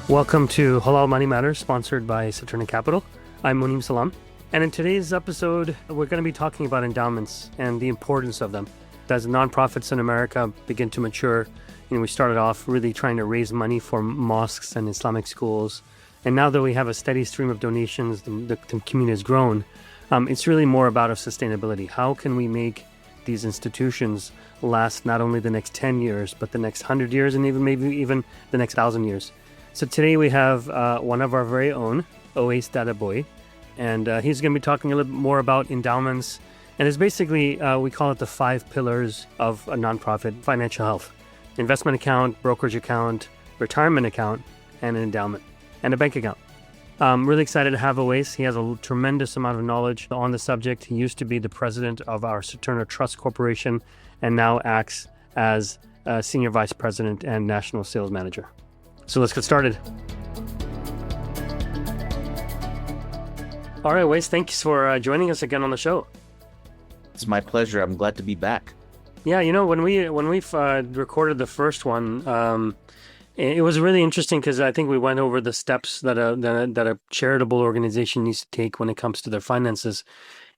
Welcome to Halal Money Matters, sponsored by Saturna Capital. I'm Monem Salam. And in today's episode, we're going to be talking about endowments and the importance of them. As nonprofits in America begin to mature, we started off really trying to raise money for mosques and Islamic schools. And now that we have a steady stream of donations, the community has grown. It's really more about our sustainability. How can we make these institutions last not only the next 10 years, but the next 100 years and maybe even the next 1,000 years? So today we have one of our very own, Owaiz Dadabhoy, and he's going to be talking a little bit more about endowments. And it's basically, we call it the 5 pillars of a nonprofit: financial health, investment account, brokerage account, retirement account, and an endowment, and a bank account. I'm really excited to have Owaiz. He has a tremendous amount of knowledge on the subject. He used to be the president of our Saturna Trust Corporation and now acts as senior vice president and national sales manager. So let's get started. All right, Owaiz, thanks for joining us again on the show. It's my pleasure. I'm glad to be back. Yeah, when we recorded the first one, it was really interesting because I think we went over the steps that a charitable organization needs to take when it comes to their finances.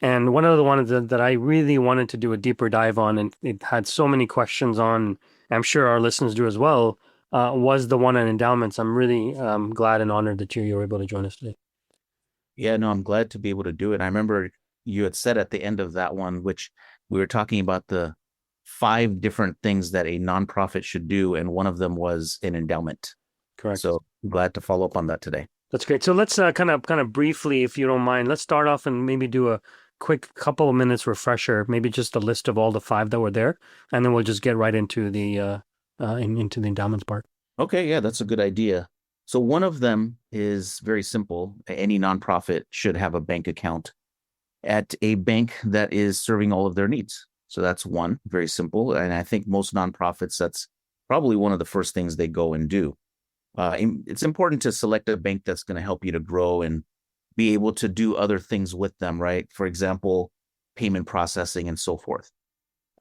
And one of the ones that I really wanted to do a deeper dive on, and it had so many questions on, I'm sure our listeners do as well, was the one on endowments. I'm really glad and honored that you were able to join us today. Yeah, no, I'm glad to be able to do it. I remember you had said at the end of that one, which we were talking about the 5 different things that a nonprofit should do, and one of them was an endowment. Correct. So I'm glad to follow up on that today. That's great. So let's kind of briefly, if you don't mind, let's start off and maybe do a quick couple of minutes refresher, maybe just a list of all the 5 that were there, and then we'll just get right into the endowments part. Okay, yeah, that's a good idea. So one of them is very simple. Any nonprofit should have a bank account at a bank that is serving all of their needs. So that's one, very simple. And I think most nonprofits, that's probably one of the first things they go and do. It's important to select a bank that's going to help you to grow and be able to do other things with them, right? For example, payment processing and so forth.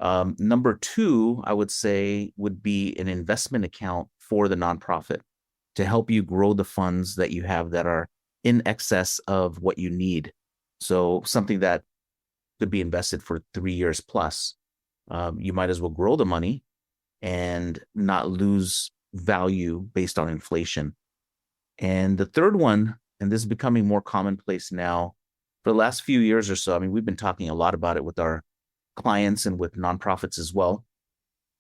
Number 2, I would say, would be an investment account for the nonprofit to help you grow the funds that you have that are in excess of what you need. So something that could be invested for 3 years plus. You might as well grow the money and not lose value based on inflation. And the third one, and this is becoming more commonplace now, for the last few years or so, I mean, we've been talking a lot about it with our clients and with nonprofits as well.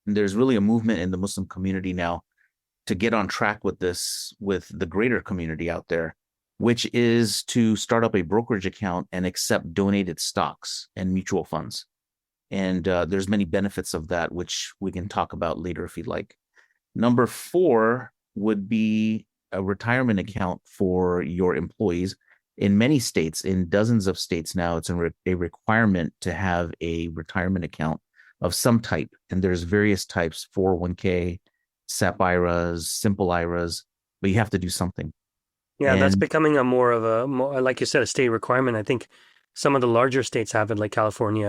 And there's really a movement in the Muslim community now to get on track with this, with the greater community out there, which is to start up a brokerage account and accept donated stocks and mutual funds. And there's many benefits of that, which we can talk about later if you'd like. Number 4 would be a retirement account for your employees. In many states, in dozens of states now, it's a requirement to have a retirement account of some type. And there's various types: 401k, SEP IRAs, simple IRAs, but you have to do something. Yeah, that's becoming a more, like you said, a state requirement. I think some of the larger states have it, like California,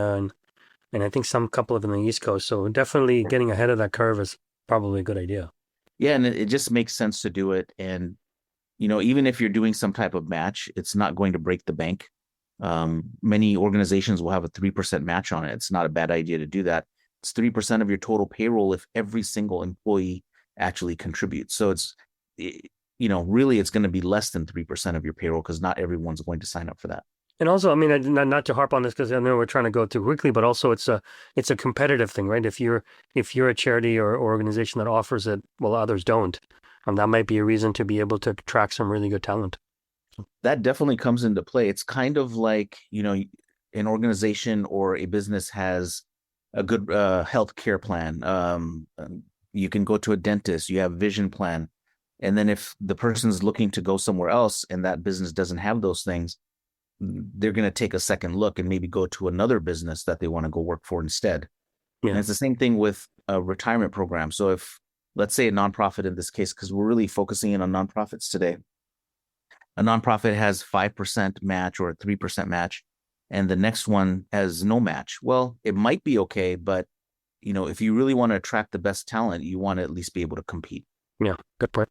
and I think some couple of them on the East Coast. So definitely getting ahead of that curve is probably a good idea. Yeah, and it just makes sense to do it. And even if you're doing some type of match, it's not going to break the bank. Many organizations will have a 3% match on it. It's not a bad idea to do that. It's 3% of your total payroll if every single employee actually contributes. So it's, really it's going to be less than 3% of your payroll because not everyone's going to sign up for that. And also, I mean, not to harp on this because I know we're trying to go too quickly, but also it's a competitive thing, right? If you're a charity or organization that offers it while others don't, that might be a reason to be able to attract some really good talent. That definitely comes into play. It's kind of like, an organization or a business has a good health care plan. You can go to a dentist, you have vision plan. And then if the person's looking to go somewhere else and that business doesn't have those things, they're going to take a second look and maybe go to another business that they want to go work for instead. Yeah. And it's the same thing with a retirement program. So if, let's say, a nonprofit in this case, because we're really focusing in on nonprofits today, a nonprofit has 5% match or a 3% match, and the next one has no match. Well, it might be okay, but if you really want to attract the best talent, you want to at least be able to compete. Yeah, good point.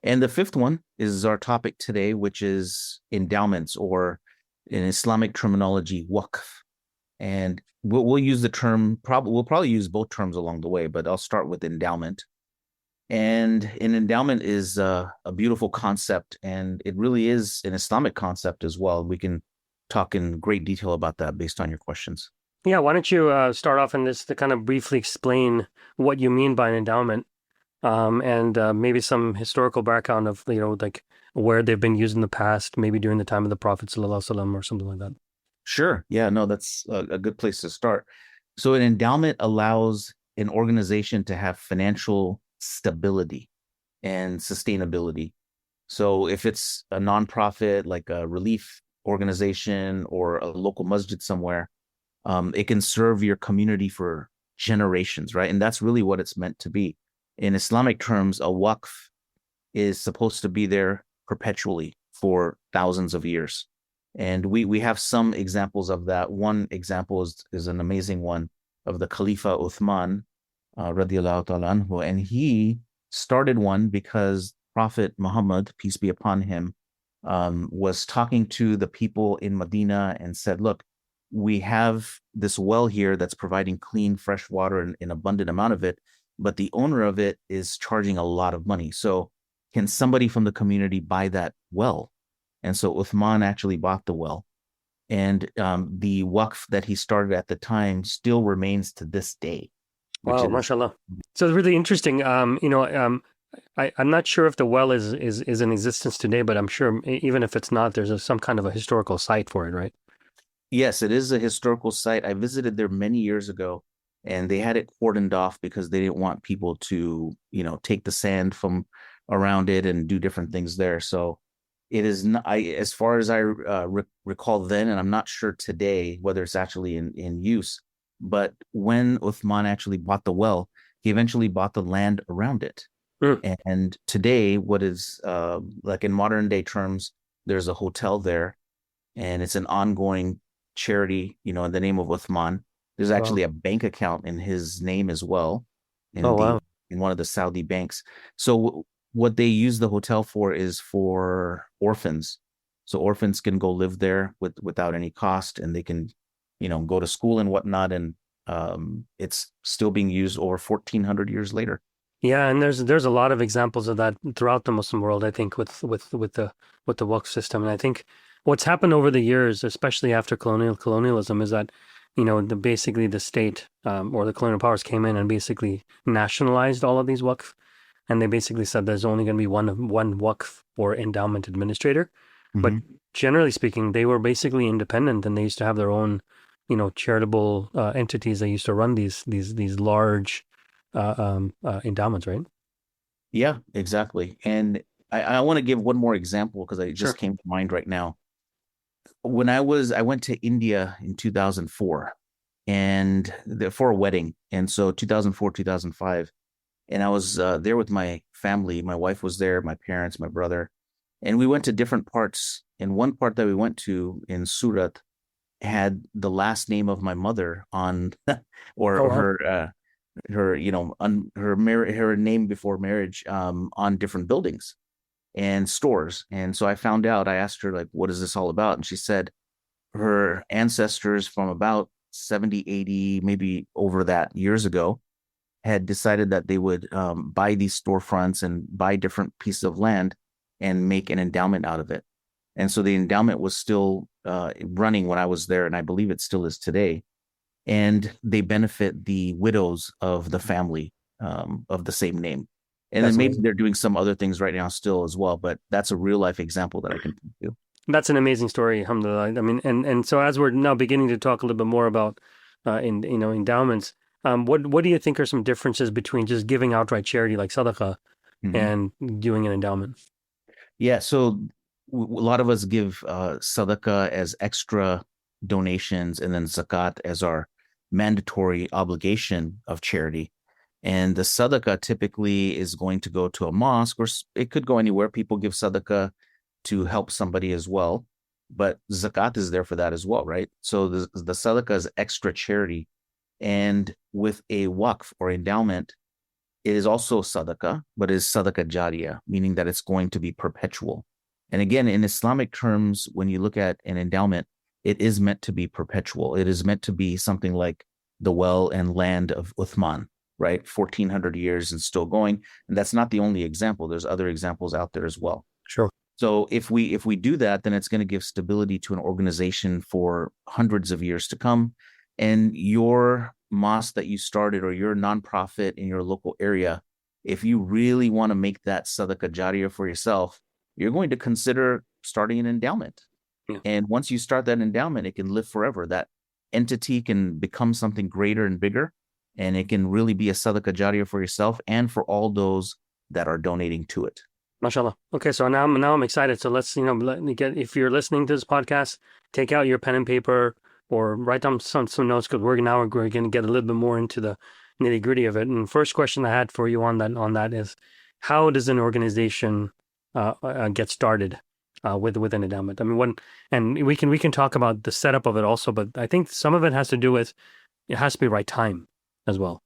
And the fifth one is our topic today, which is endowments, or in Islamic terminology, waqf. And we'll use the term, we'll probably use both terms along the way, but I'll start with endowment. And an endowment is a beautiful concept, and it really is an Islamic concept as well. We can talk in great detail about that based on your questions. Yeah, why don't you start off in this to kind of briefly explain what you mean by an endowment, and maybe some historical background of, like where they've been used in the past, maybe during the time of the Prophet Sallallahu Alaihi Wasallam or something like that. Sure. Yeah, no, that's a good place to start. So, an endowment allows an organization to have financial stability and sustainability. So, if it's a nonprofit like a relief organization or a local masjid somewhere, it can serve your community for generations, right? And that's really what it's meant to be. In Islamic terms, a waqf is supposed to be there perpetually for thousands of years. And we have some examples of that. One example is an amazing one of the Khalifa Uthman, radiallahu ta'ala anhu, and he started one because Prophet Muhammad, peace be upon him, was talking to the people in Medina and said, look, we have this well here that's providing clean, fresh water in abundant amount of it, but the owner of it is charging a lot of money. So can somebody from the community buy that well? And so Uthman actually bought the well. And the waqf that he started at the time still remains to this day, which Wow, is, mashallah. So it's really interesting. I'm not sure if the well is in existence today, but I'm sure even if it's not, there's some kind of a historical site for it, right? yes, it is a historical site. I visited there many years ago, and they had it cordoned off because they didn't want people to, take the sand from around it and do different things there. So it is not, as far as I recall then, and I'm not sure today whether it's actually in use, but when Uthman actually bought the well, he eventually bought the land around it. Mm. And today, what is like in modern day terms, there's a hotel there, and it's an ongoing charity, in the name of Uthman. There's Wow. actually a bank account in his name as well, Oh, in the wow. in one of the Saudi banks. So what they use the hotel for is for orphans. So orphans can go live there without any cost, and they can, go to school and whatnot. And it's still being used over 1,400 years later. Yeah, and there's a lot of examples of that throughout the Muslim world, I think, with the Waqf system. And I think what's happened over the years, especially after colonialism, is that, basically the state, or the colonial powers came in and basically nationalized all of these Waqf. And they basically said there's only going to be one Waqf or endowment administrator. But Mm-hmm. generally speaking, they were basically independent, and they used to have their own, charitable entities that used to run these large endowments, right? Yeah, exactly. And I want to give one more example because it just Sure. came to mind right now. I went to India in 2004 and for a wedding. And so 2004, 2005, and I was there with my family. My wife was there, my parents, my brother, and we went to different parts. And one part that we went to in Surat had the last name of my mother on, Oh, or wow. her name before marriage, on different buildings and stores. And so I found out, I asked her, like, what is this all about? And she said her ancestors from about 70, 80, maybe over that years ago had decided that they would buy these storefronts and buy different pieces of land and make an endowment out of it. And so the endowment was still running when I was there, and I believe it still is today. And they benefit the widows of the family of the same name. And then That's maybe amazing. they're doing some other things right now still as well, but that's a real life example that I can point to. That's an amazing story, alhamdulillah. I mean, and so as we're now beginning to talk a little bit more about endowments, what do you think are some differences between just giving outright charity like sadaqah Mhm. and doing an endowment? Yeah, so a lot of us give sadaqah as extra donations, and then zakat as our mandatory obligation of charity. And the sadaqah typically is going to go to a mosque, or it could go anywhere. People give sadaqah to help somebody as well, but zakat is there for that as well, right? So the sadaqah is extra charity. And with a waqf or endowment, It is also sadaqah, but it is sadaqah jariyah, meaning that it's going to be perpetual. And again, in Islamic terms, when you look at an endowment, it is meant to be perpetual. It is meant to be something like the well and land of Uthman, right? 1400 years and still going. And that's not the only example. There's other examples out there as well. Sure. So if we do that, then it's going to give stability to an organization for hundreds of years to come. And your mosque that you started or your nonprofit in your local area, if you really want to make that sadaqah jariyah for yourself, you're going to consider starting an endowment. Yeah. And once you start that endowment, it can live forever. That entity can become something greater and bigger, and it can really be a sadaqah jariyah for yourself and for all those that are donating to it. Mashallah. Okay, so now I'm excited. So let's, let me get, if you're listening to this podcast, take out your pen and paper or write down some notes, because we're going to get a little bit more into the nitty gritty of it. And first question I had for you on that is, how does an organization get started with an endowment? I mean, and we can talk about the setup of it also, but I think some of it has to do with, it has to be right time as well.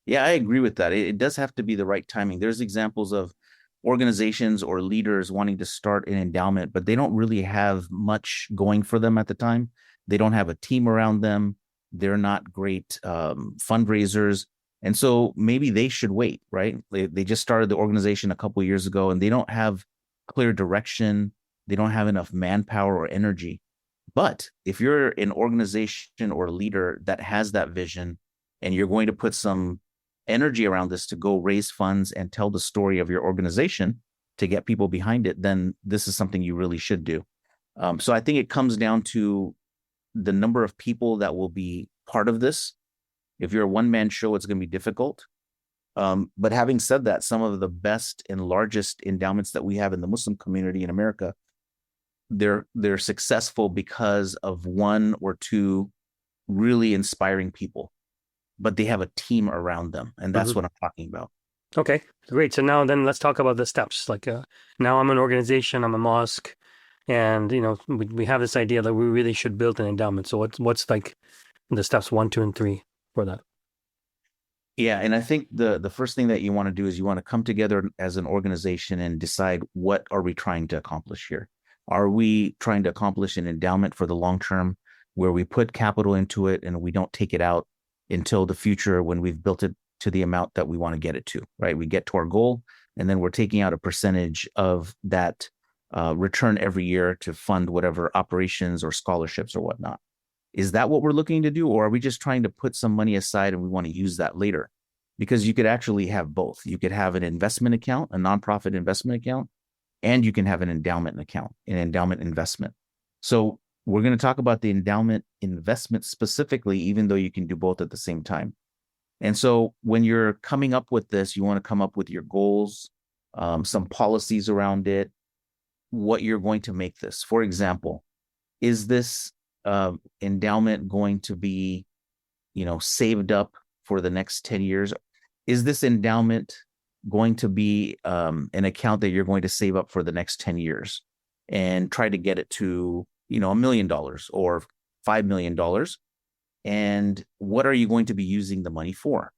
Yeah, I agree with that. It does have to be the right timing. There's examples of organizations or leaders wanting to start an endowment, but they don't really have much going for them at the time. They don't have a team around them. They're not great fundraisers. And so maybe they should wait, right? They just started the organization a couple of years ago and they don't have clear direction. They don't have enough manpower or energy. But if you're an organization or a leader that has that vision and you're going to put some energy around this to go raise funds and tell the story of your organization to get people behind it, then this is something you really should do. So I think it comes down to the number of people that will be part of this. If you're a one-man show, it's going to be difficult. But having said that, some of the best and largest endowments that we have in the Muslim community in America, they're successful because of one or two really inspiring people, but they have a team around them. And that's what I'm talking about. Okay, great. So now then let's talk about the steps. Like now I'm an organization, I'm a mosque, and we have this idea that we really should build an endowment. So what's like the steps 1, 2, and 3 for that? Yeah, and I think the first thing that you want to do is you want to come together as an organization and decide, what are we trying to accomplish here? Are we trying to accomplish an endowment for the long term where we put capital into it and we don't take it out until the future when we've built it to the amount that we want to get it to, right? We get to our goal and then we're taking out a percentage of that return every year to fund whatever operations or scholarships or whatnot. Is that what we're looking to do? Or are we just trying to put some money aside and we want to use that later? Because you could actually have both. You could have an investment account, a nonprofit investment account, and you can have an endowment account, an endowment investment. So we're going to talk about the endowment investment specifically, even though you can do both at the same time. And so when you're coming up with this, you want to come up with your goals, some policies around it, what you're going to make this. For example, is this endowment going to be, saved up for the next 10 years? Is this endowment going to be an account that you're going to save up for the next 10 years and try to get it to, $1 million or $5 million? And what are you going to be using the money for?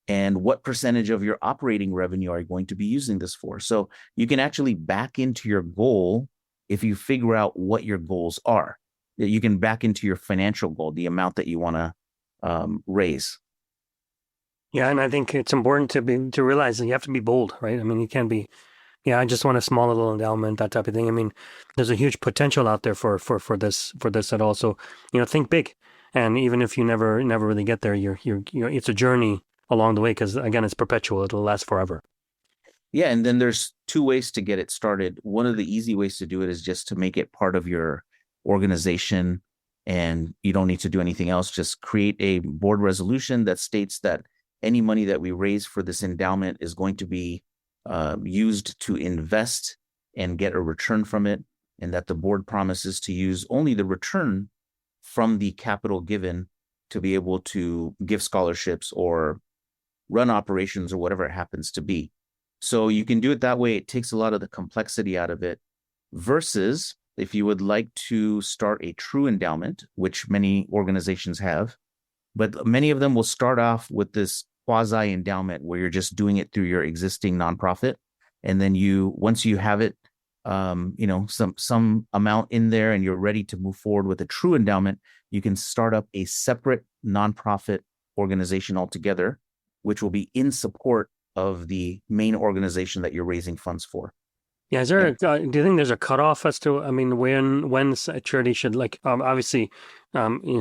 And what percentage of your operating revenue are you going to be using this for? So you can actually back into your goal if you figure out what your goals are. You can back into your financial goal, the amount that you want to raise. Yeah, and I think it's important to realize that you have to be bold, right? I mean, you can't be, I just want a small little endowment, that type of thing. I mean, there's a huge potential out there for this at all. So, think big. And even if you never really get there, you're it's a journey along the way, because again, it's perpetual. It'll last forever. Yeah, and then there's two ways to get it started. One of the easy ways to do it is just to make it part of your organization, and you don't need to do anything else. Just create a board resolution that states that any money that we raise for this endowment is going to be used to invest and get a return from it, and that the board promises to use only the return from the capital given to be able to give scholarships or run operations or whatever it happens to be. So you can do it that way. It takes a lot of the complexity out of it, versus if you would like to start a true endowment, which many organizations have, but many of them will start off with this quasi-endowment where you're just doing it through your existing nonprofit. And then once you have it, some amount in there and you're ready to move forward with a true endowment, you can start up a separate nonprofit organization altogether, which will be in support of the main organization that you're raising funds for. Yeah, is there do you think there's a cutoff as to, I mean, when a charity should, like, obviously,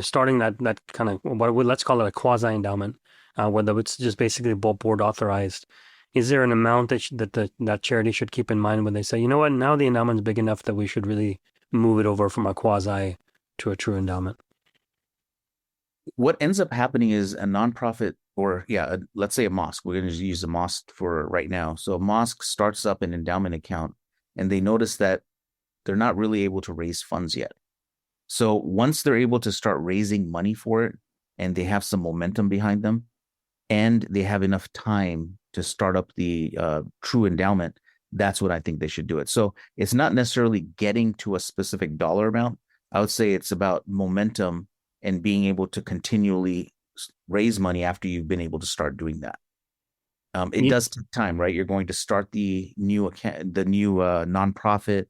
starting that kind of, let's call it a quasi endowment, whether it's just basically board authorized. Is there an amount that charity should keep in mind when they say, you know what, now the endowment's big enough that we should really move it over from a quasi to a true endowment? What ends up happening is a nonprofit, or let's say a mosque. We're going to use a mosque for right now. So a mosque starts up an endowment account and they notice that they're not really able to raise funds yet. So once they're able to start raising money for it and they have some momentum behind them and they have enough time to start up the true endowment, that's when I think they should do it. So it's not necessarily getting to a specific dollar amount. I would say it's about momentum and being able to continually raise money after you've been able to start doing that. It does take time, right? You're going to start the new account, the new nonprofit.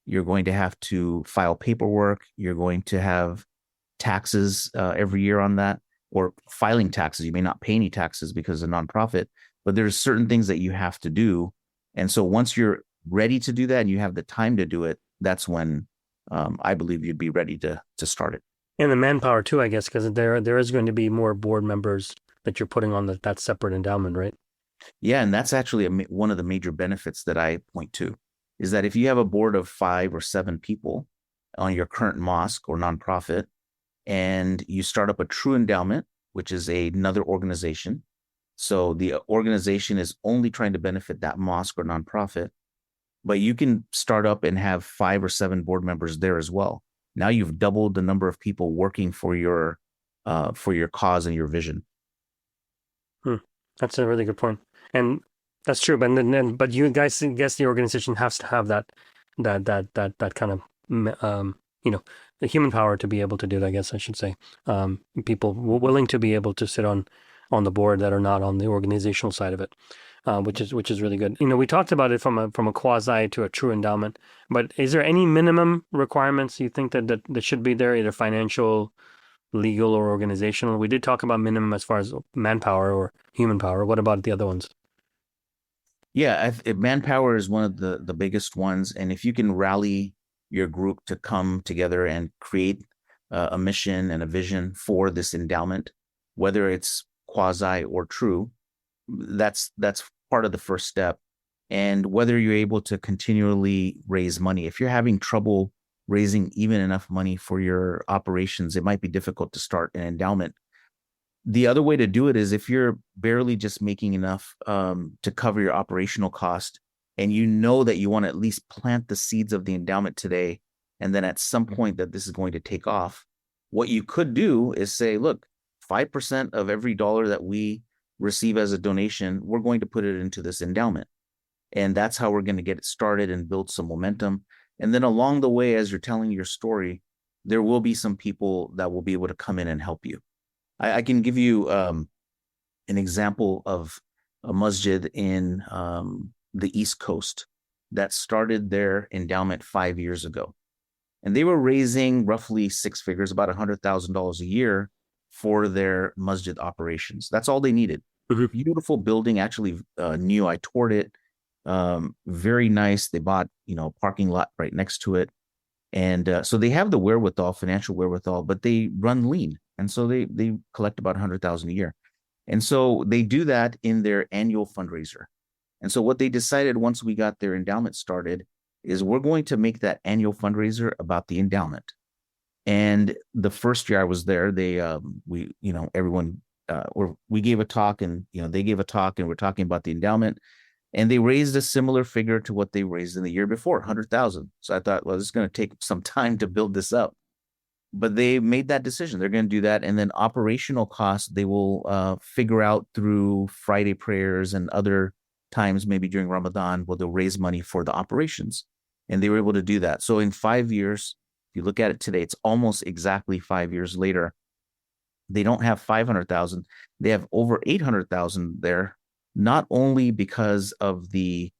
You're going to have to file paperwork. You're going to have taxes every year on that, or filing taxes. You may not pay any taxes because it's a nonprofit, but there's certain things that you have to do. And so once you're ready to do that and you have the time to do it, that's when I believe you'd be ready to start it. And the manpower too, I guess, because there is going to be more board members that you're putting on that separate endowment, right? Yeah, and that's actually one of the major benefits that I point to, is that if you have a board of 5 or 7 people on your current mosque or nonprofit, and you start up a true endowment, which is another organization. So the organization is only trying to benefit that mosque or nonprofit, but you can start up and have 5 or 7 board members there as well. Now you've doubled the number of people working for your cause and your vision. That's a really good point, and that's true. But you guys guess the organization has to have that kind of the human power to be able to do it. I guess I should say, people willing to be able to sit on the board that are not on the organizational side of it, which is really good. We talked about it from a quasi to a true endowment, but is there any minimum requirements you think that should be there, either financial, legal, or organizational? We did talk about minimum as far as manpower or human power. What about the other ones? Yeah, manpower is one of the biggest ones. And if you can rally your group to come together and create a mission and a vision for this endowment, whether it's quasi or true, that's part of the first step. And whether you're able to continually raise money, if you're having trouble raising even enough money for your operations, it might be difficult to start an endowment. The other way to do it is if you're barely just making enough to cover your operational cost, and you know that you want to at least plant the seeds of the endowment today, and then at some point that this is going to take off, what you could do is say, look, 5% of every dollar that we receive as a donation, we're going to put it into this endowment. And that's how we're going to get it started and build some momentum. And then along the way, as you're telling your story, there will be some people that will be able to come in and help you. I can give you an example of a masjid in the East Coast that started their endowment 5 years ago. And they were raising roughly 6 figures, about $100,000 a year for their masjid operations. That's all they needed. Mm-hmm. Beautiful building, actually new. I toured it. Very nice. They bought, a parking lot right next to it. And so they have the wherewithal, financial wherewithal, but they run lean. And so they collect about 100,000 a year. And so they do that in their annual fundraiser. And so what they decided once we got their endowment started is we're going to make that annual fundraiser about the endowment. And the first year I was there, everyone, we gave a talk, and, they gave a talk, and we're talking about the endowment. And they raised a similar figure to what they raised in the year before, 100,000. So I thought, well, this is going to take some time to build this up. But they made that decision. They're going to do that. And then operational costs, they will figure out through Friday prayers and other times, maybe during Ramadan, where they'll raise money for the operations. And they were able to do that. So in 5 years, if you look at it today, it's almost exactly 5 years later. they don't have 500,000, they have over 800,000 there, not only because of the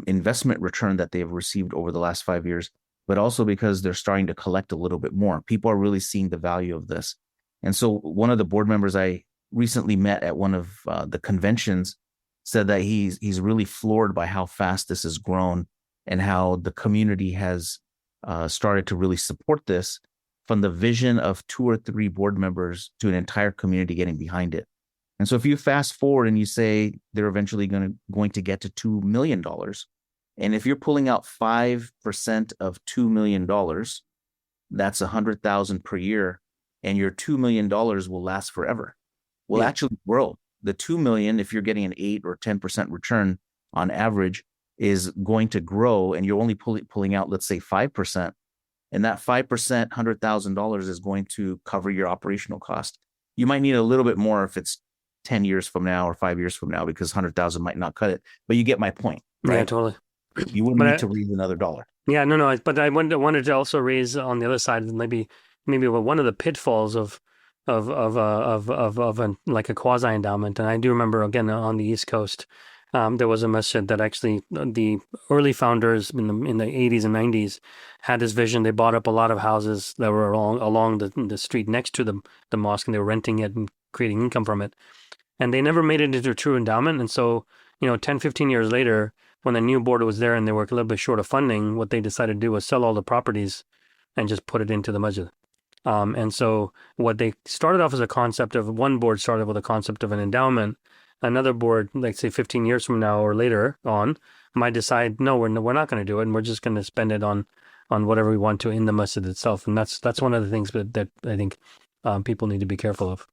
investment return that they've received over the last 5 years, but also because they're starting to collect a little bit more. People are really seeing the value of this. And so one of the board members I recently met at one of the conventions said that he's really floored by how fast this has grown and how the community has started to really support this, from the vision of 2 or 3 board members to an entire community getting behind it. And so if you fast forward and you say they're eventually going to get to $2 million, and if you're pulling out 5% of $2 million, that's 100,000 per year, and your $2 million will last forever. Well, actually grow. The 2 million, if you're getting an 8 or 10% return on average, is going to grow, and you're only pulling out, let's say, 5%. And that 5%, $100,000 is going to cover your operational cost. You might need a little bit more if it's 10 years from now or 5 years from now, because 100,000 might not cut it. But you get my point, right? Yeah, totally. You wouldn't need to raise another dollar. Yeah, no. But I wanted to also raise on the other side, maybe one of the pitfalls of like a quasi endowment. And I do remember, again, on the East Coast, there was a masjid that actually the early founders in the 80s and 90s had this vision. They bought up a lot of houses that were along the street next to the mosque, and they were renting it and creating income from it. And they never made it into a true endowment. And so, 10, 15 years later, when the new board was there and they were a little bit short of funding, what they decided to do was sell all the properties and just put it into the masjid. And so what they started off as a concept of, one board started with a concept of an endowment. Another board, like say 15 years from now or later on, might decide, no, we're not going to do it, and we're just going to spend it on whatever we want to in the masjid itself. And that's one of the things that I think people need to be careful of.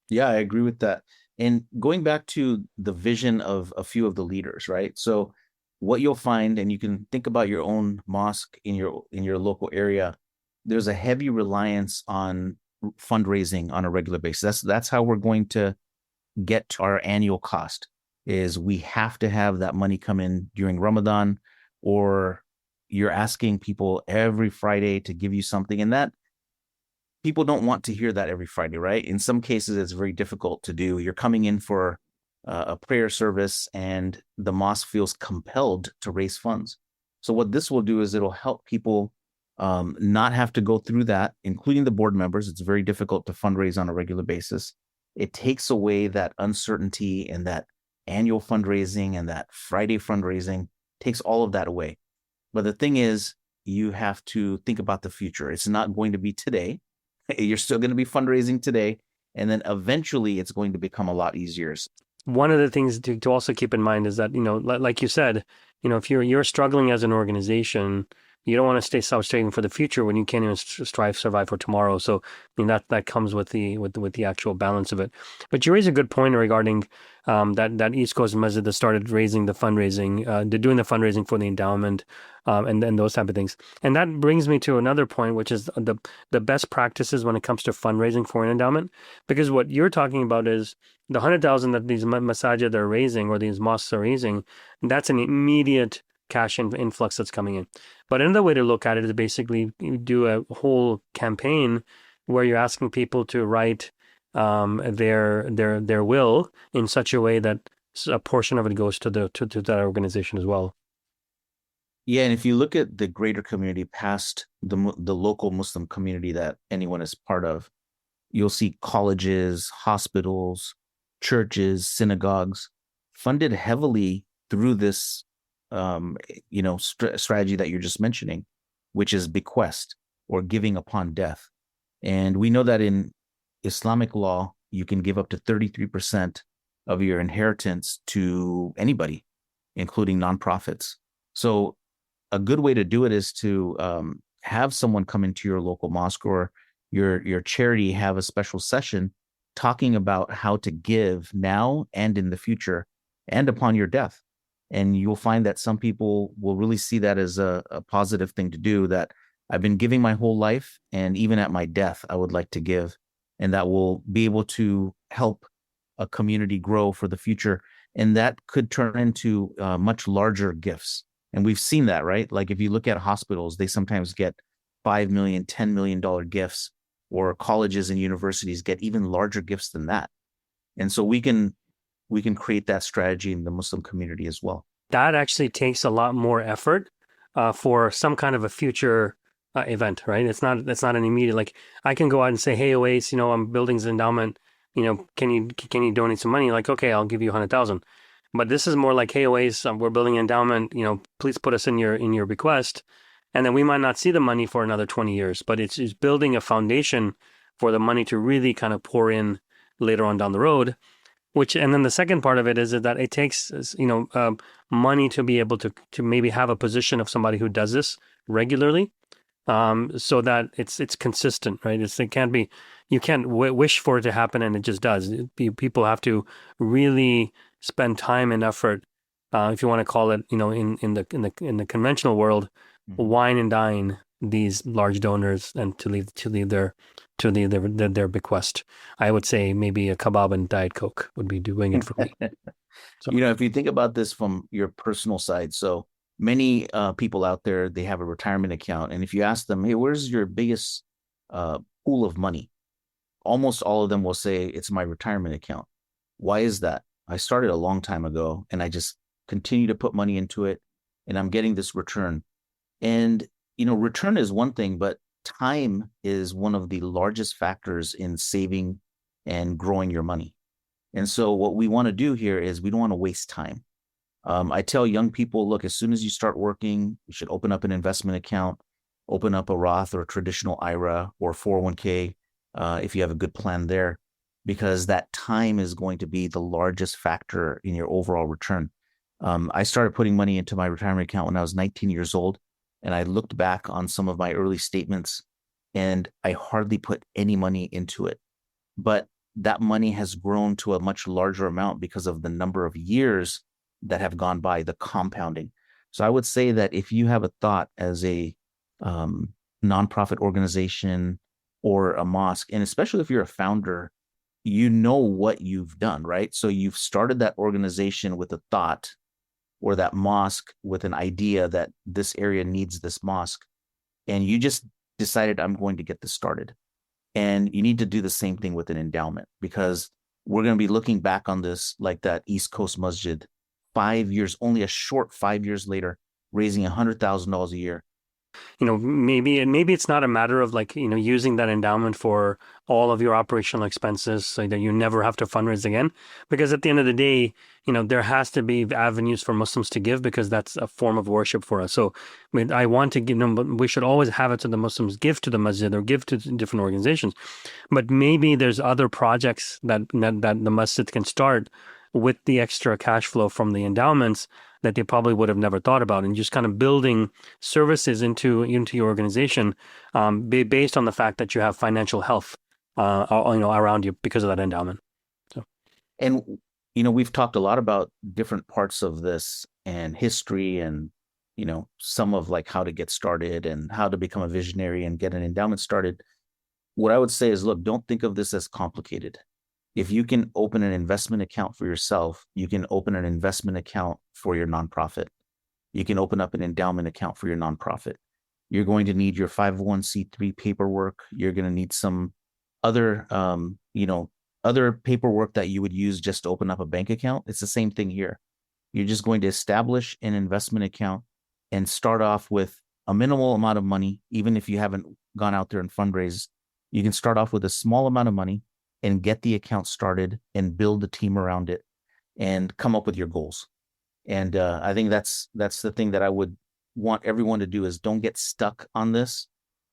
Yeah, I agree with that. And going back to the vision of a few of the leaders, right? So what you'll find, and you can think about your own mosque in your local area, there's a heavy reliance on fundraising on a regular basis. That's how we're going to get to our annual cost, is we have to have that money come in during Ramadan, or you're asking people every Friday to give you something, and that people don't want to hear that every Friday, right? In some cases, it's very difficult to do. You're coming in for a prayer service, and the mosque feels compelled to raise funds. So what this will do is it'll help people not have to go through that, including the board members. It's very difficult to fundraise on a regular basis. It takes away that uncertainty, and that annual fundraising and that Friday fundraising takes all of that away. But the thing is, you have to think about the future. It's not going to be today. You're still going to be fundraising today, and then eventually it's going to become a lot easier. One of the things to also keep in mind is that, like you said, if you're struggling as an organization, you don't want to stay self-saving for the future when you can't even survive for tomorrow. So that comes with the actual balance of it. But you raise a good point regarding that East Coast Masjid that started raising the fundraising, doing the fundraising for the endowment, and those type of things. And that brings me to another point, which is the best practices when it comes to fundraising for an endowment. Because what you're talking about is the 100,000 that these masajid are raising, or these mosques are raising. That's an immediate cash influx that's coming in. But another way to look at it is basically you do a whole campaign where you're asking people to write their will in such a way that a portion of it goes to that organization as well. Yeah, and if you look at the greater community past the local Muslim community that anyone is part of, you'll see colleges, hospitals, churches, synagogues funded heavily through this strategy that you're just mentioning, which is bequest, or giving upon death. And we know that in Islamic law, you can give up to 33% of your inheritance to anybody, including nonprofits. So a good way to do it is to have someone come into your local mosque or your charity, have a special session talking about how to give now and in the future and upon your death. And you'll find that some people will really see that as a positive thing to do, that I've been giving my whole life, and even at my death, I would like to give. And that will be able to help a community grow for the future. And that could turn into much larger gifts. And we've seen that, right? Like if you look at hospitals, they sometimes get $5 million, $10 million gifts, or colleges and universities get even larger gifts than that. And so we can create that strategy in the Muslim community as well. That actually takes a lot more effort for some kind of a future event, right? It's not an immediate, like I can go out and say, hey, Owais, I'm building this endowment. Can you donate some money? Like, okay, I'll give you 100,000. But this is more like, hey, Owais, we're building an endowment. Please put us in your bequest, and then we might not see the money for another 20 years. But it's building a foundation for the money to really kind of pour in later on down the road. And then the second part of it is that it takes, money to be able to maybe have a position of somebody who does this regularly, so that it's consistent, right? It can't be, you can't wish for it to happen and it just does. People have to really spend time and effort, if you want to call it, in the conventional world, wine and dine these large donors and to leave their bequest. I would say maybe a kebab and Diet Coke would be doing it for me. So, If you think about this from your personal side, so many people out there, they have a retirement account. And if you ask them, hey, where's your biggest pool of money? Almost all of them will say, it's my retirement account. Why is that? I started a long time ago and I just continue to put money into it and I'm getting this return. And, return is one thing, but time is one of the largest factors in saving and growing your money. And so what we want to do here is we don't want to waste time. I tell young people, look, as soon as you start working, you should open up an investment account, open up a Roth or a traditional IRA or 401k, if you have a good plan there, because that time is going to be the largest factor in your overall return. I started putting money into my retirement account when I was 19 years old, and I looked back on some of my early statements, and I hardly put any money into it. But that money has grown to a much larger amount because of the number of years that have gone by, the compounding. So I would say that if you have a thought as a nonprofit organization or a mosque, and especially if you're a founder, you know what you've done, right? So you've started that organization with a thought, or that mosque with an idea that this area needs this mosque, and you just decided, I'm going to get this started. And you need to do the same thing with an endowment, because we're going to be looking back on this like that East Coast Masjid, 5 years, only a short 5 years later, raising $100,000 a year. maybe it's not a matter of like, using that endowment for all of your operational expenses so that you never have to fundraise again. Because at the end of the day, there has to be avenues for Muslims to give, because that's a form of worship for us. So I want to give them, but we should always have it so the Muslims give to the masjid or give to different organizations. But maybe there's other projects that the masjid can start with the extra cash flow from the endowments that they probably would have never thought about, and just kind of building services into your organization, based on the fact that you have financial health, around you because of that endowment. So, And, we've talked a lot about different parts of this and history and, some of like how to get started and how to become a visionary and get an endowment started. What I would say is, look, don't think of this as complicated. If you can open an investment account for yourself, you can open an investment account for your nonprofit. You can open up an endowment account for your nonprofit. You're going to need your 501c3 paperwork. You're going to need some other, other paperwork that you would use just to open up a bank account. It's the same thing here. You're just going to establish an investment account and start off with a minimal amount of money. Even if you haven't gone out there and fundraised, you can start off with a small amount of money and get the account started and build a team around it and come up with your goals. And I think that's the thing that I would want everyone to do, is don't get stuck on this.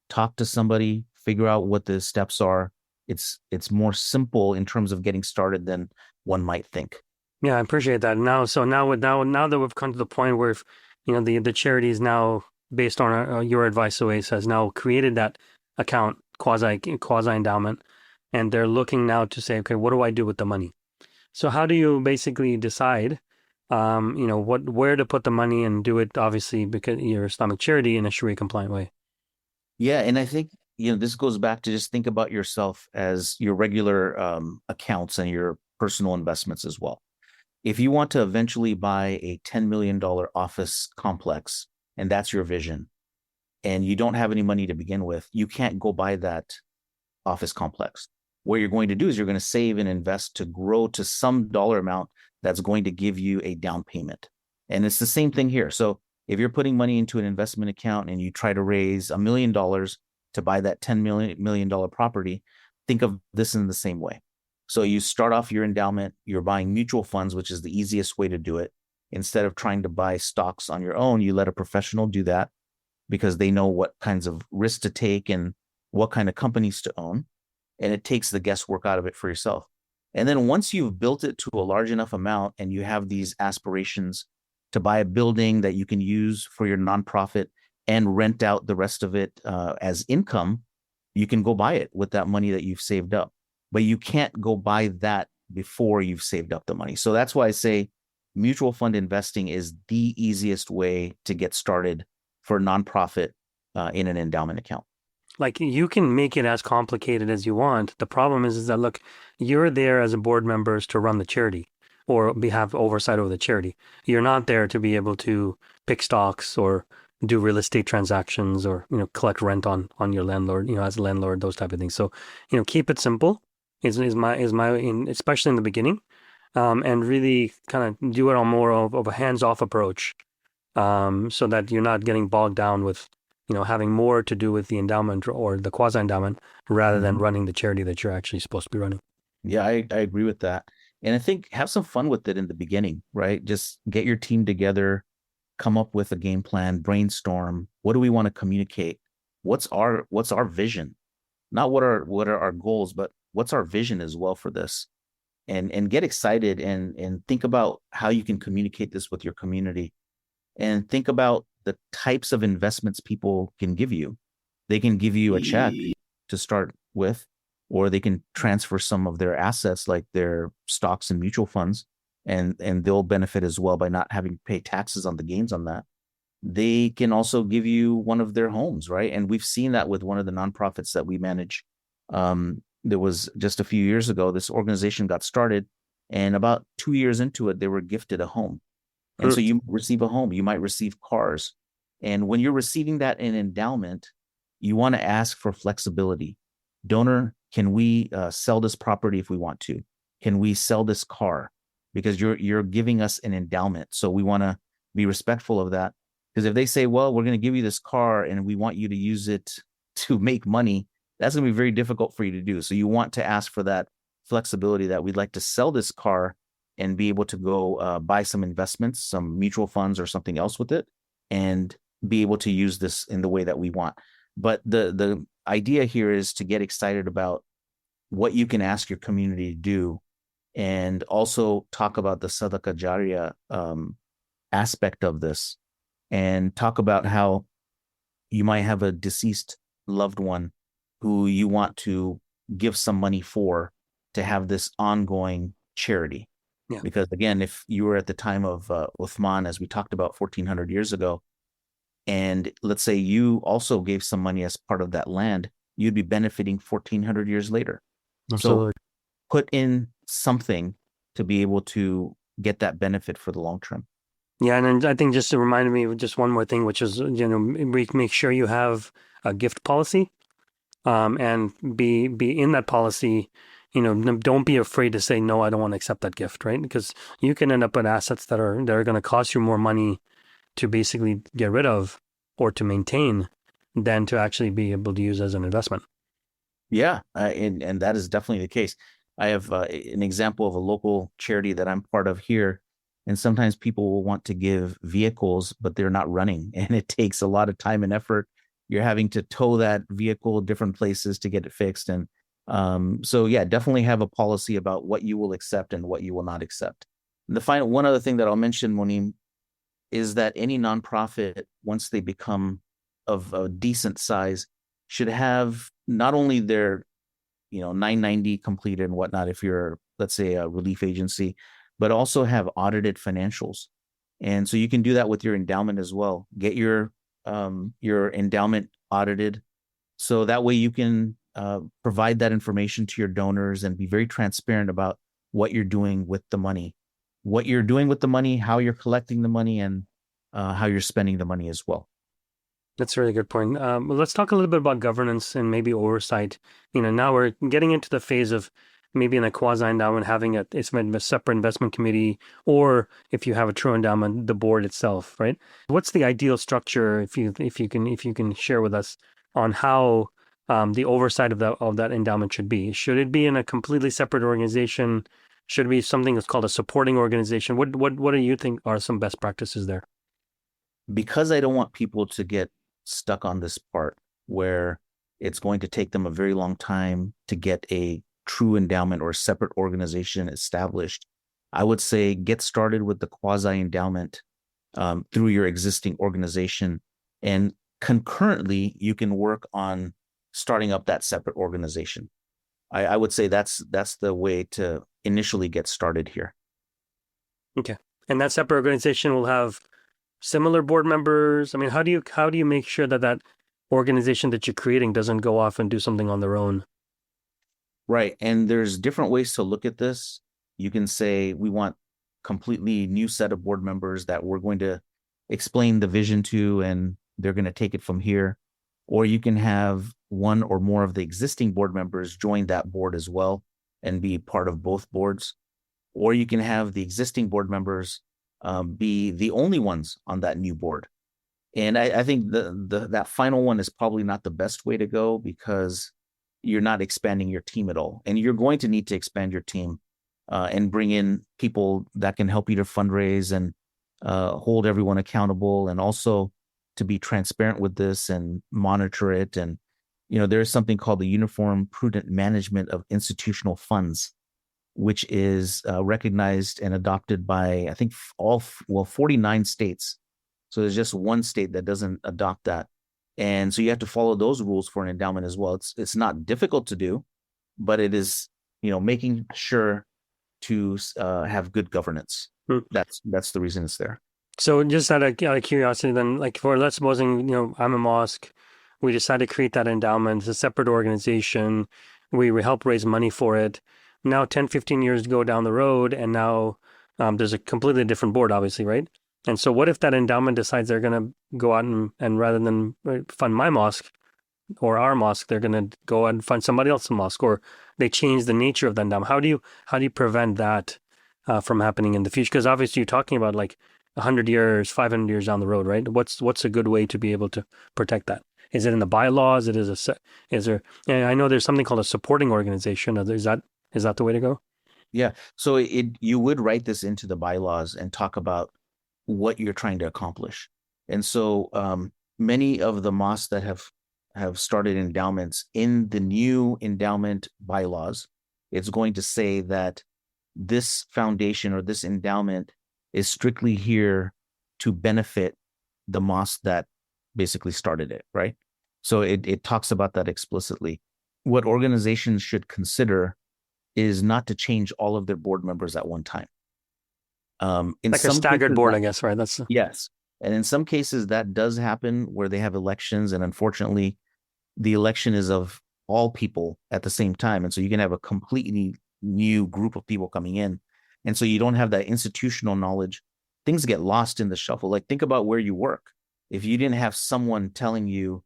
Talk to somebody, figure out what the steps are. It's more simple in terms of getting started than one might think. yeah, I appreciate that. Now that we've come to the point where, the charity is now, based on your advice, Owais, has now created that account, quasi endowment, and they're looking now to say, okay, what do I do with the money? So how do you basically decide, where to put the money and do it, obviously, because you're Islamic charity, in a Sharia compliant way? Yeah, and I think this goes back to just think about yourself as your regular accounts and your personal investments as well. If you want to eventually buy a $10 million office complex, and that's your vision, and you don't have any money to begin with, you can't go buy that office complex. What you're going to do is you're going to save and invest to grow to some dollar amount that's going to give you a down payment. And it's the same thing here. So if you're putting money into an investment account and you try to raise $1 million to buy that $10 million property, think of this in the same way. So you start off your endowment, you're buying mutual funds, which is the easiest way to do it. Instead of trying to buy stocks on your own, you let a professional do that because they know what kinds of risks to take and what kind of companies to own. And it takes the guesswork out of it for yourself. And then once you've built it to a large enough amount and you have these aspirations to buy a building that you can use for your nonprofit and rent out the rest of it as income, you can go buy it with that money that you've saved up. But you can't go buy that before you've saved up the money. So that's why I say mutual fund investing is the easiest way to get started for a nonprofit in an endowment account. Like, you can make it as complicated as you want. The problem is that, look, you're there as a board members to run the charity or have oversight over the charity. You're not there to be able to pick stocks or do real estate transactions or, collect rent on your landlord, as a landlord, those type of things. So, keep it simple is my especially in the beginning, and really kind of do it on more of a hands-off approach, so that you're not getting bogged down with having more to do with the endowment or the quasi-endowment rather than running the charity that you're actually supposed to be running. Yeah, I agree with that. And I think have some fun with it in the beginning, right? Just get your team together, come up with a game plan, brainstorm. What do we want to communicate? What's our vision? Not what are our goals, but what's our vision as well for this? And get excited and think about how you can communicate this with your community. And think about the types of investments people can give you. They can give you a check to start with, or they can transfer some of their assets like their stocks and mutual funds, and they'll benefit as well by not having to pay taxes on the gains on that. They can also give you one of their homes, right? And we've seen that with one of the nonprofits that we manage. There was just a few years ago, this organization got started, and about 2 years into it, they were gifted a home. And so you receive a home, you might receive cars. And when you're receiving that in endowment, you want to ask for flexibility. Donor, can we sell this property if we want to? Can we sell this car? Because you're giving us an endowment. So we want to be respectful of that. Because if they say, well, we're going to give you this car and we want you to use it to make money, that's going to be very difficult for you to do. So you want to ask for that flexibility that we'd like to sell this car and be able to go buy some investments, some mutual funds or something else with it, and be able to use this in the way that we want. But the idea here is to get excited about what you can ask your community to do, and also talk about the sadaqah jariyah aspect of this, and talk about how you might have a deceased loved one who you want to give some money for to have this ongoing charity. Yeah. Because again, if you were at the time of Uthman, as we talked about 1400 years ago, and let's say you also gave some money as part of that land, you'd be benefiting 1400 years later. Absolutely. So put in something to be able to get that benefit for the long term. Yeah, and I think just to remind me of just one more thing, which is, make sure you have a gift policy, and be in that policy. Don't be afraid to say, no, I don't want to accept that gift, right? Because you can end up with assets that are going to cost you more money to basically get rid of or to maintain than to actually be able to use as an investment. Yeah, and that is definitely the case. I have an example of a local charity that I'm part of here, and sometimes people will want to give vehicles, but they're not running, and it takes a lot of time and effort. You're having to tow that vehicle different places to get it fixed, and so yeah, definitely have a policy about what you will accept and what you will not accept. And the final one other thing that I'll mention, Monem, is that any nonprofit, once they become of a decent size, should have not only their 990 completed and whatnot, if you're, let's say, a relief agency, but also have audited financials. And so you can do that with your endowment as well. Get your endowment audited, so that way you can provide that information to your donors and be very transparent about what you're doing with the money, how you're collecting the money, and how you're spending the money as well. That's a really good point. Well, let's talk a little bit about governance and maybe oversight. Now we're getting into the phase of maybe in a quasi-endowment having a separate investment committee, or if you have a true endowment, the board itself, right? What's the ideal structure if you can share with us on how the oversight of that endowment should be? Should it be in a completely separate organization? Should it be something that's called a supporting organization? What do you think are some best practices there? Because I don't want people to get stuck on this part where it's going to take them a very long time to get a true endowment or separate organization established. I would say get started with the quasi endowment through your existing organization. And concurrently, you can work on starting up that separate organization. I would say that's the way to initially get started here. Okay. And that separate organization will have similar board members. I mean, how do you make sure that that organization that you're creating doesn't go off and do something on their own? Right. And there's different ways to look at this. You can say we want completely new set of board members that we're going to explain the vision to, and they're going to take it from here. Or you can have one or more of the existing board members join that board as well and be part of both boards. Or you can have the existing board members be the only ones on that new board. And I think that final one is probably not the best way to go because you're not expanding your team at all. And you're going to need to expand your team and bring in people that can help you to fundraise and hold everyone accountable, and also to be transparent with this and monitor it. And, there's something called the Uniform Prudent Management of Institutional Funds, which is recognized and adopted by, I think, 49 states. So there's just one state that doesn't adopt that. And so you have to follow those rules for an endowment as well. It's not difficult to do, but it is, making sure to have good governance. Hmm. That's the reason it's there. So just out of curiosity, then, like for let's supposing, I'm a mosque, we decide to create that endowment, it's a separate organization, we help raise money for it. Now 10, 15 years go down the road, and now there's a completely different board, obviously, right? And so what if that endowment decides they're going to go out and rather than fund my mosque or our mosque, they're going to go out and fund somebody else's mosque, or they change the nature of the endowment? How do you prevent that from happening in the future? Because obviously you're talking about like 100 years, 500 years down the road, right? What's a good way to be able to protect that? Is it in the bylaws? Is there? And I know there's something called a supporting organization. Is that the way to go? Yeah. So you would write this into the bylaws and talk about what you're trying to accomplish. And so many of the mosques that have started endowments, in the new endowment bylaws, it's going to say that this foundation or this endowment is strictly here to benefit the mosque that basically started it, right? So it talks about that explicitly. What organizations should consider is not to change all of their board members at one time. In Like a some staggered cases, board, I guess, right? That's yes. And in some cases, that does happen where they have elections. And unfortunately, the election is of all people at the same time. And so you can have a completely new group of people coming in. And so you don't have that institutional knowledge. Things get lost in the shuffle. Like, think about where you work. If you didn't have someone telling you,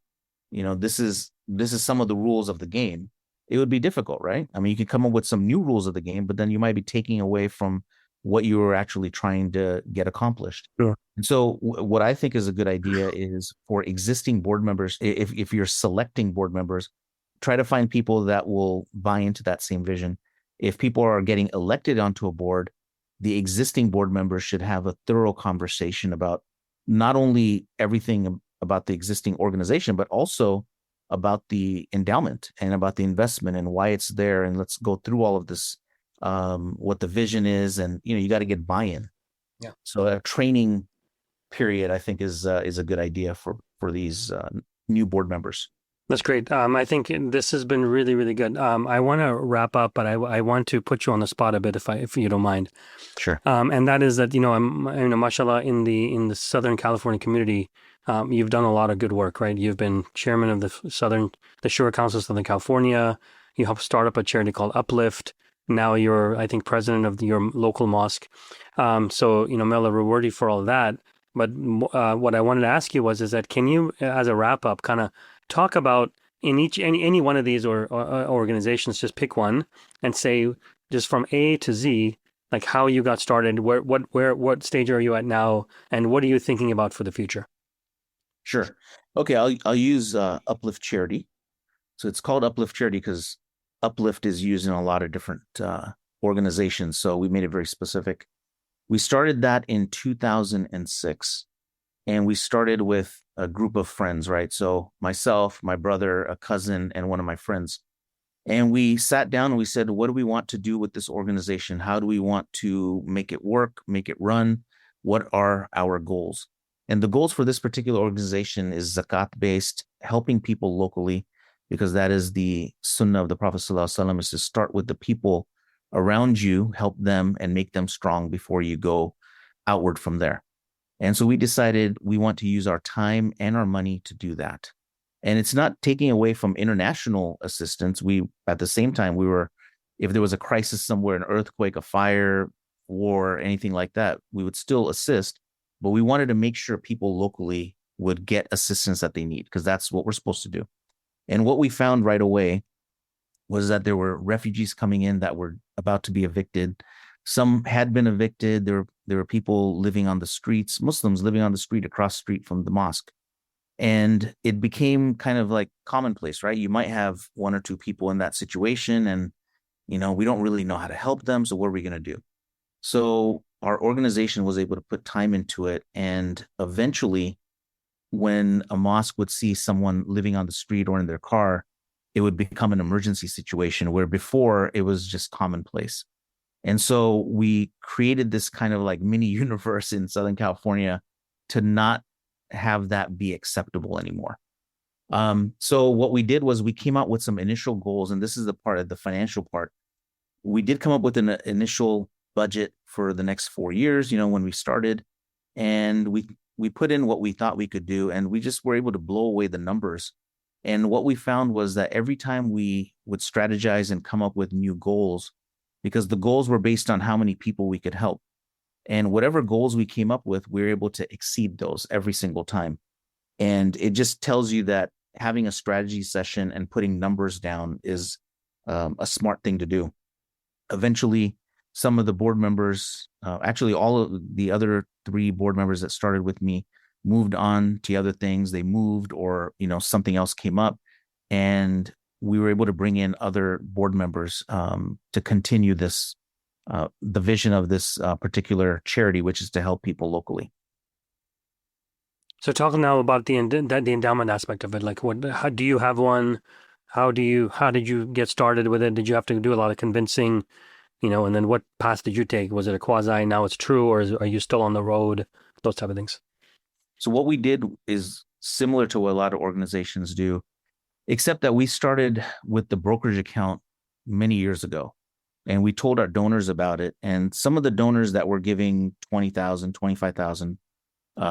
this is some of the rules of the game, it would be difficult, right? I mean, you could come up with some new rules of the game, but then you might be taking away from what you were actually trying to get accomplished. sure. And so what I think is a good idea is for existing board members, if you're selecting board members, try to find people that will buy into that same vision. If people are getting elected onto a board, the existing board members should have a thorough conversation about not only everything about the existing organization, but also about the endowment and about the investment and why it's there. And let's go through all of this, what the vision is. And, you got to get buy-in. Yeah. So a training period, I think, is a good idea for these new board members. That's great. I think this has been really, really good. I want to wrap up, but I want to put you on the spot a bit, if you don't mind. Sure. And that is that, mashallah, in the Southern California community, you've done a lot of good work, right? You've been chairman of the Shura Council of Southern California. You helped start up a charity called Uplift. Now you're, I think, president of your local mosque. So, may Allah reward you for all of that. But what I wanted to ask you was, is that can you, as a wrap up, kind of talk about in each any one of these or organizations, just pick one and say just from A to Z, like how you got started, what stage are you at now, and what are you thinking about for the future? Sure. Okay, I'll use Uplift Charity. So it's called Uplift Charity because Uplift is used in a lot of different organizations. So we made it very specific. We started that in 2006, and we started with a group of friends, right? So myself, my brother, a cousin, and one of my friends. And we sat down and we said, what do we want to do with this organization? How do we want to make it work, make it run? What are our goals? And the goals for this particular organization is zakat based, helping people locally, because that is the sunnah of the Prophet ﷺ, is to start with the people around you, help them and make them strong before you go outward from there. And so we decided we want to use our time and our money to do that. And it's not taking away from international assistance. We, at the same time, we were, if there was a crisis somewhere, an earthquake, a fire, war, anything like that, we would still assist. But we wanted to make sure people locally would get assistance that they need, because that's what we're supposed to do. And what we found right away was that there were refugees coming in that were about to be evicted. Some had been evicted. There were people living on the streets, Muslims living on the street across the street from the mosque. And it became kind of like commonplace, right? You might have one or two people in that situation, and we don't really know how to help them. So what are we going to do? So our organization was able to put time into it, and eventually, when a mosque would see someone living on the street or in their car, it would become an emergency situation where before it was just commonplace. And so we created this kind of like mini universe in Southern California to not have that be acceptable anymore. So what we did was we came out with some initial goals, and this is the part of the financial part. We did come up with an initial budget for the next 4 years, when we started, and we put in what we thought we could do, and we just were able to blow away the numbers. And what we found was that every time we would strategize and come up with new goals, because the goals were based on how many people we could help. And whatever goals we came up with, we were able to exceed those every single time. And it just tells you that having a strategy session and putting numbers down is a smart thing to do. Eventually, some of the board members, actually all of the other 3 board members that started with me, moved on to other things. They moved, or something else came up, and we were able to bring in other board members to continue this, the vision of this particular charity, which is to help people locally. So talking now about the endowment aspect of it, like how do you have one? How did you get started with it? Did you have to do a lot of convincing, and then what path did you take? Was it a quasi, now it's true, or are you still on the road? Those type of things. So what we did is similar to what a lot of organizations do, except that we started with the brokerage account many years ago. And we told our donors about it. And some of the donors that were giving 20,000, 25,000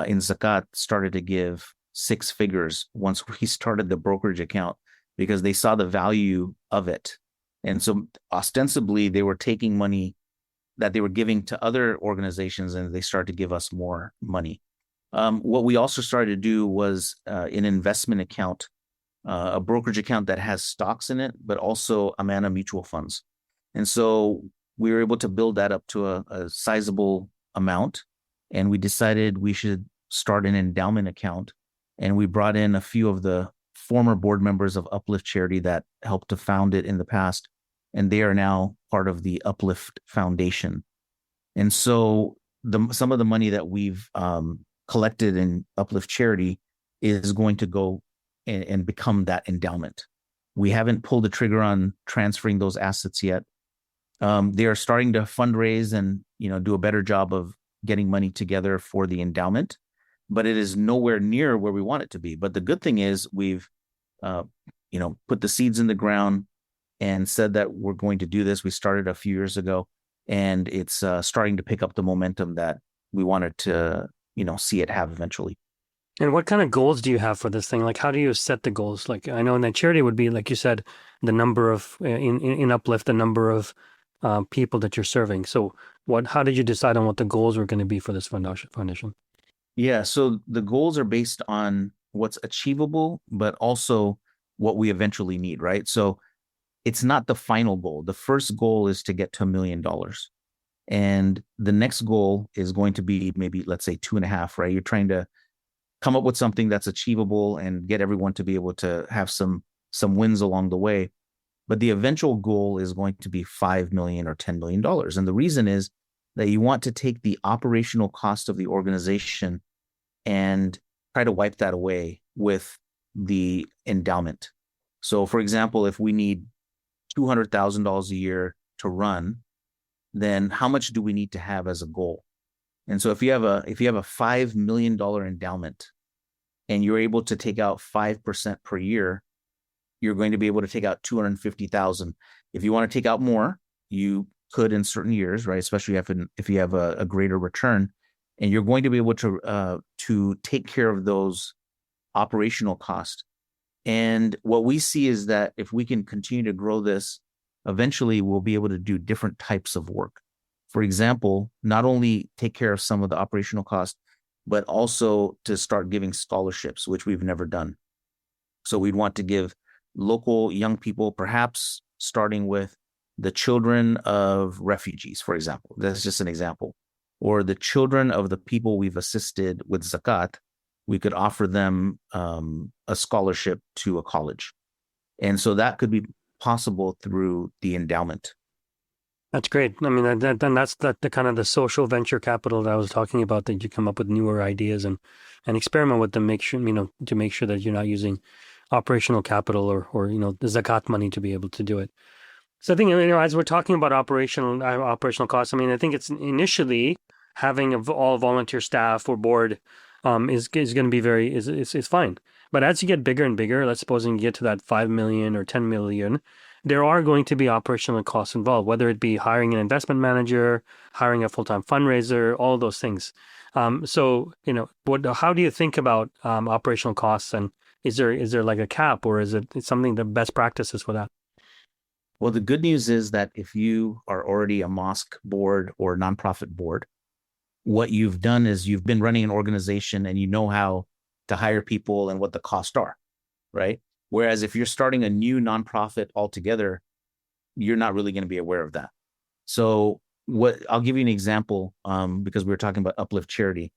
in zakat started to give 6 figures once we started the brokerage account, because they saw the value of it. And so ostensibly they were taking money that they were giving to other organizations, and they started to give us more money. What we also started to do was an investment account, a brokerage account that has stocks in it, but also Amana mutual funds. And so we were able to build that up to a sizable amount. And we decided we should start an endowment account. And we brought in a few of the former board members of Uplift Charity that helped to found it in the past. And they are now part of the Uplift Foundation. And so some of the money that we've collected in Uplift Charity is going to go and become that endowment. We haven't pulled the trigger on transferring those assets yet. They are starting to fundraise and do a better job of getting money together for the endowment, but it is nowhere near where we want it to be. But the good thing is we've put the seeds in the ground and said that we're going to do this. We started a few years ago, and it's starting to pick up the momentum that we wanted to see it have eventually. And what kind of goals do you have for this thing? Like, how do you set the goals? Like, I know in that charity would be, like you said, the number of in Uplift, the number of people that you're serving. So how did you decide on what the goals were going to be for this foundation? Yeah, so the goals are based on what's achievable, but also what we eventually need, right? So it's not the final goal. The first goal is to get to $1 million. And the next goal is going to be maybe, let's say, two and a half, right? You're trying to come up with something that's achievable and get everyone to be able to have some wins along the way. But the eventual goal is going to be 5 million or $10 million. And the reason is that you want to take the operational cost of the organization and try to wipe that away with the endowment. So, for example, if we need $200,000 a year to run, then how much do we need to have as a goal? And so if you have a $5 million endowment and you're able to take out 5% per year, you're going to be able to take out 250,000. If you want to take out more, you could in certain years, right? Especially if you have a greater return, and you're going to be able to take care of those operational costs. And what we see is that if we can continue to grow this, eventually we'll be able to do different types of work. For example, not only take care of some of the operational costs, but also to start giving scholarships, which we've never done. So we'd want to give local young people, perhaps starting with the children of refugees, for example. That's just an example. Or the children of the people we've assisted with zakat, we could offer them a scholarship to a college. And so that could be possible through the endowment. That's great. I mean, then that's the kind of the social venture capital that I was talking about, that you come up with newer ideas and experiment with them, make sure, to make sure that you're not using operational capital or the zakat money to be able to do it. So I think, as we're talking about operational costs, I mean, I think it's initially having all volunteer staff or board is going to be is fine. But as you get bigger and bigger, let's suppose you get to that 5 million or 10 million, there are going to be operational costs involved, whether it be hiring an investment manager, hiring a full-time fundraiser, all those things. So, how do you think about operational costs, and is there like a cap, or is it something the best practices for that? Well, the good news is that if you are already a mosque board or nonprofit board, what you've done is you've been running an organization and you know how to hire people and what the costs are, right? Whereas if you're starting a new nonprofit altogether, you're not really going to be aware of that. So what I'll give you an example, because we were talking about Uplift Charity.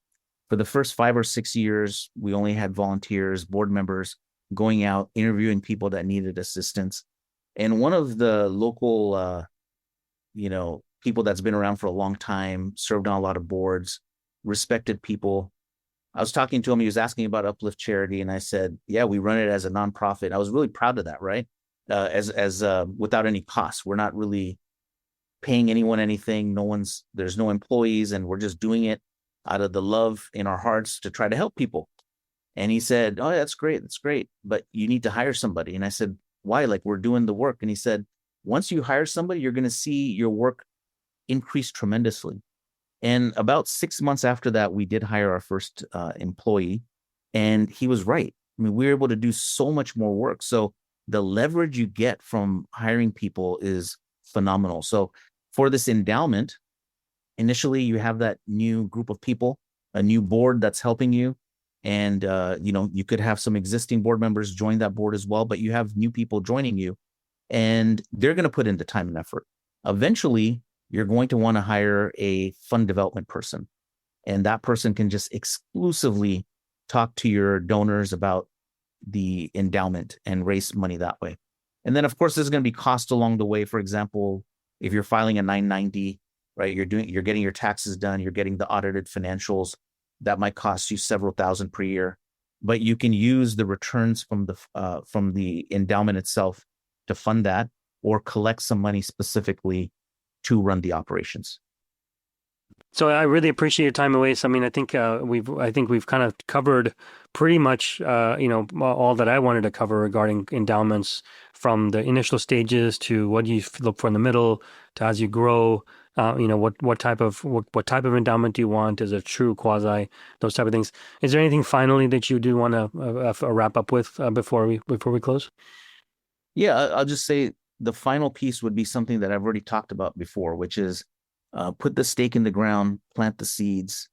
For the first 5 or 6 years, we only had volunteers, board members going out, interviewing people that needed assistance. And one of the local, people that's been around for a long time, served on a lot of boards, respected people. I was talking to him. He was asking about Uplift Charity, and I said, "Yeah, we run it as a nonprofit." I was really proud of that, right? As without any costs, we're not really paying anyone anything. There's no employees, and we're just doing it out of the love in our hearts to try to help people. And he said, "Oh, that's great. That's great. But you need to hire somebody." And I said, "Why? Like, we're doing the work." And he said, "Once you hire somebody, you're going to see your work increase tremendously." And about 6 months after that, we did hire our first employee, and he was right. I mean, we were able to do so much more work. So the leverage you get from hiring people is phenomenal. So for this endowment, initially you have that new group of people, a new board that's helping you. And, you could have some existing board members join that board as well, but you have new people joining you, and they're going to put in the time and effort. Eventually, you're going to want to hire a fund development person, and that person can just exclusively talk to your donors about the endowment and raise money that way. And then, of course, there's going to be cost along the way. For example, if you're filing a 990, right, you're getting your taxes done, you're getting the audited financials, that might cost you several thousand per year, but you can use the returns from the endowment itself to fund that, or collect some money specifically to run the operations. So I really appreciate your time, Owais. I mean, I think we've kind of covered pretty much all that I wanted to cover regarding endowments, from the initial stages to what you look for in the middle to as you grow. What type of endowment do you want? Is it true, quasi, those type of things? Is there anything finally that you do want to wrap up with before we close? Yeah, I'll just say the final piece would be something that I've already talked about before, which is put the stake in the ground, plant the seeds,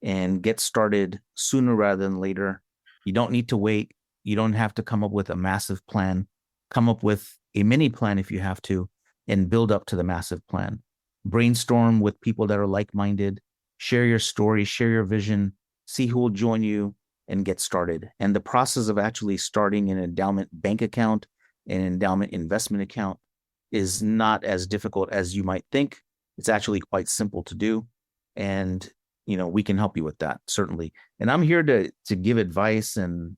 and get started sooner rather than later. You don't need to wait. You don't have to come up with a massive plan. Come up with a mini plan if you have to, and build up to the massive plan. Brainstorm with people that are like-minded. Share your story, share your vision, see who will join you, and get started. And the process of actually starting an endowment bank account, an endowment investment account, is not as difficult as you might think. It's actually quite simple to do. And, we can help you with that, certainly. And I'm here to give advice and,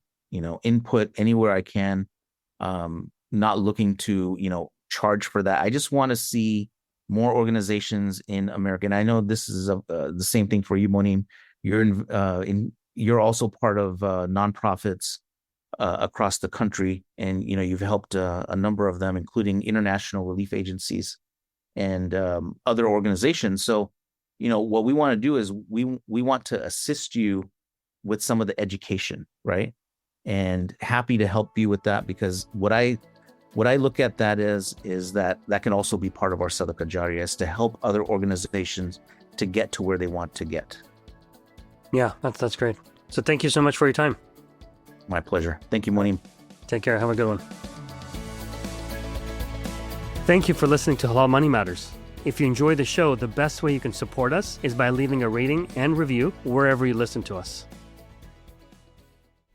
input anywhere I can. Not looking to, charge for that. I just want to see more organizations in America. And I know this is the same thing for you, Monem. You're also part of nonprofits across the country, and you've helped a number of them, including international relief agencies and other organizations. So, what we want to do is we want to assist you with some of the education, right? And happy to help you with that, because what I look at that is that can also be part of our Sadaqah Jariyah, is to help other organizations to get to where they want to get. Yeah, that's great. So thank you so much for your time. My pleasure. Thank you, Monem. Take care. Have a good one. Thank you for listening to Halal Money Matters. If you enjoy the show, the best way you can support us is by leaving a rating and review wherever you listen to us.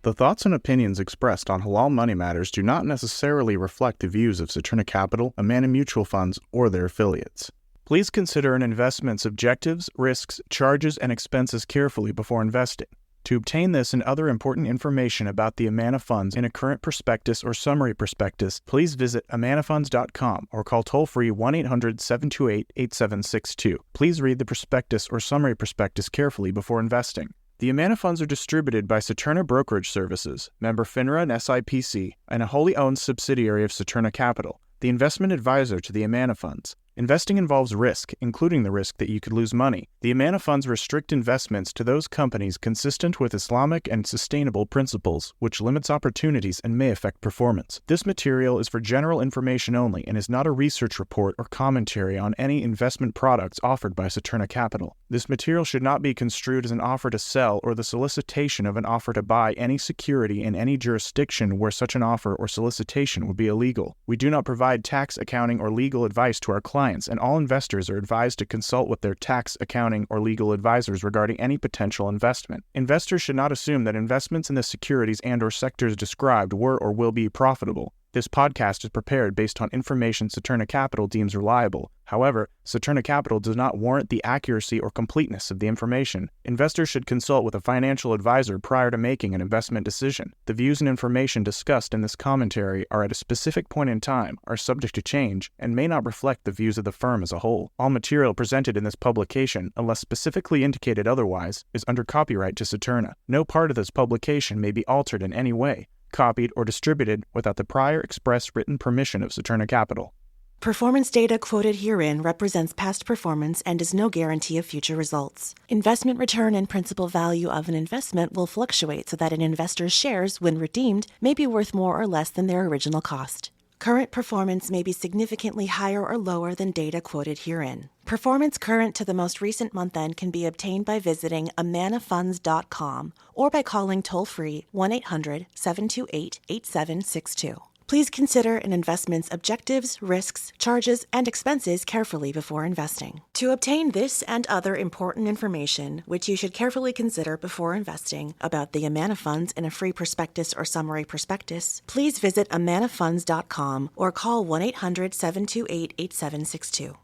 The thoughts and opinions expressed on Halal Money Matters do not necessarily reflect the views of Saturna Capital, Amana Mutual Funds, or their affiliates. Please consider an investment's objectives, risks, charges, and expenses carefully before investing. To obtain this and other important information about the Amana funds in a current prospectus or summary prospectus, please visit amanafunds.com or call toll-free 1-800-728-8762. Please read the prospectus or summary prospectus carefully before investing. The Amana funds are distributed by Saturna Brokerage Services, member FINRA and SIPC, and a wholly owned subsidiary of Saturna Capital, the investment advisor to the Amana funds. Investing involves risk, including the risk that you could lose money. The Amana funds restrict investments to those companies consistent with Islamic and sustainable principles, which limits opportunities and may affect performance. This material is for general information only and is not a research report or commentary on any investment products offered by Saturna Capital. This material should not be construed as an offer to sell or the solicitation of an offer to buy any security in any jurisdiction where such an offer or solicitation would be illegal. We do not provide tax, accounting, or legal advice to our clients, and all investors are advised to consult with their tax, accounting, or legal advisors regarding any potential investment. Investors should not assume that investments in the securities and/or sectors described were or will be profitable. This podcast is prepared based on information Saturna Capital deems reliable. However, Saturna Capital does not warrant the accuracy or completeness of the information. Investors should consult with a financial advisor prior to making an investment decision. The views and information discussed in this commentary are at a specific point in time, are subject to change, and may not reflect the views of the firm as a whole. All material presented in this publication, unless specifically indicated otherwise, is under copyright to Saturna. No part of this publication may be altered in any way, copied, or distributed without the prior express written permission of Saturna Capital. Performance data quoted herein represents past performance and is no guarantee of future results. Investment return and principal value of an investment will fluctuate so that an investor's shares, when redeemed, may be worth more or less than their original cost. Current performance may be significantly higher or lower than data quoted herein. Performance current to the most recent month end can be obtained by visiting amanafunds.com or by calling toll-free 1-800-728-8762. Please consider an investment's objectives, risks, charges, and expenses carefully before investing. To obtain this and other important information, which you should carefully consider before investing, about the Amana funds in a free prospectus or summary prospectus, please visit amanafunds.com or call 1-800-728-8762.